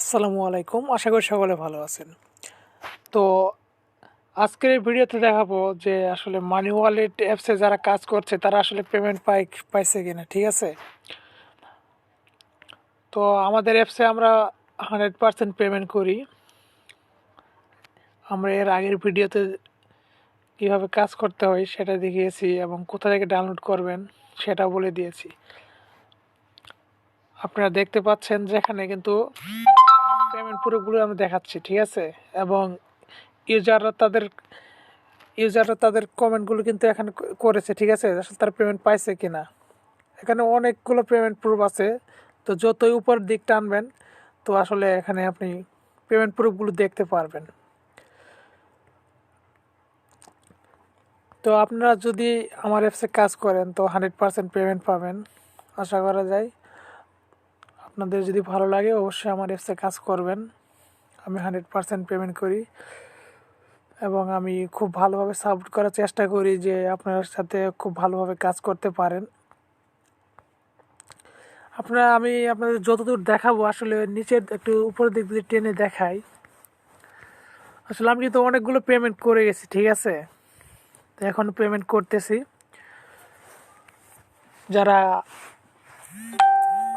আসসালামু আলাইকুম, আশা করি সকলে ভালো আছেন। তো আজকের এই ভিডিওতে দেখাবো যে আসলে মানি ওয়ালেট অ্যাপসে যারা কাজ করছে তারা আসলে পেমেন্ট পাইছে কিনা। ঠিক আছে, তো আমাদের অ্যাপসে আমরা 100% পেমেন্ট করি। আমরা এর আগের ভিডিওতে কীভাবে কাজ করতে হয় সেটা দেখিয়েছি এবং কোথা থেকে ডাউনলোড করবেন সেটা বলে দিয়েছি। আপনারা দেখতে পাচ্ছেন যেখানে কিন্তু পেমেন্ট পুরোগুলো আমি দেখাচ্ছি। ঠিক আছে, এবং ইউজাররা তাদের কমেন্টগুলো কিন্তু এখানে করেছে। ঠিক আছে, আসলে তারা পেমেন্ট পাইছে কিনা। এখানে অনেকগুলো পেমেন্ট প্রুফ আছে, তো যতই উপর দিক টানবেন তো আসলে এখানে আপনি পেমেন্ট প্রুফগুলো দেখতে পারবেন। তো আপনারা যদি আমার অ্যাপসে কাজ করেন তো 100% পেমেন্ট পাবেন আশা করা যায়। আপনাদের যদি ভালো লাগে অবশ্যই আমার অ্যাপসে কাজ করবেন। আমি 100% পেমেন্ট করি এবং আমি খুব ভালোভাবে সাপোর্ট করার চেষ্টা করি যে আপনার সাথে খুব ভালোভাবে কাজ করতে পারেন। আমি আপনাদের যতদূর দেখাবো আসলে নিচের একটু উপরের দিক দিয়ে টেনে দেখাই। আসলে আমি কিন্তু অনেকগুলো পেমেন্ট করে গেছি। ঠিক আছে, তো এখন পেমেন্ট করতেছি। যারা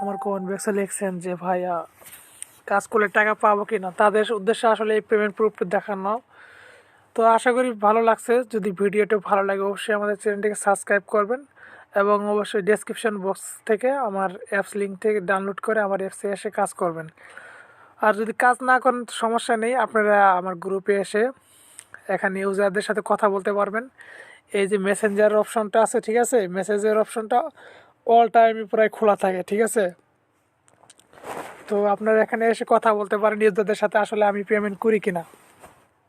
আমার কমেন্ট বক্সে লিখছেন যে ভাইয়া কাজ করলে টাকা পাবো কি না, তাদের উদ্দেশ্যে আসলে এই পেমেন্ট প্রুফটা দেখানো। তো আশা করি ভালো লাগছে। যদি ভিডিওটা ভালো লাগে অবশ্যই আমাদের চ্যানেলটিকে সাবস্ক্রাইব করবেন এবং অবশ্যই ডেসক্রিপশন বক্স থেকে আমার অ্যাপস লিঙ্ক থেকে ডাউনলোড করে আমার অ্যাপসে এসে কাজ করবেন। আর যদি কাজ না করেন তো সমস্যা নেই, আপনারা আমার গ্রুপে এসে এখানে ইউজারদের সাথে কথা বলতে পারবেন। এই যে মেসেঞ্জার অপশনটা আছে, ঠিক আছে, মেসেজের অপশনটা অল টাইমই প্রায় খোলা থাকে। ঠিক আছে, তো আপনারা এখানে এসে কথা বলতে পারেন ইউজারদের সাথে আসলে আমি পেমেন্ট করি কিনা।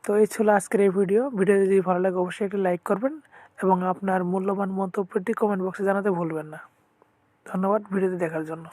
তো এই ছিল আজকের এই ভিডিও যদি ভালো লাগে অবশ্যই একটি লাইক করবেন এবং আপনার মূল্যবান মন্তব্যটি কমেন্ট বক্সে জানাতে ভুলবেন না। ধন্যবাদ ভিডিওটি দেখার জন্য।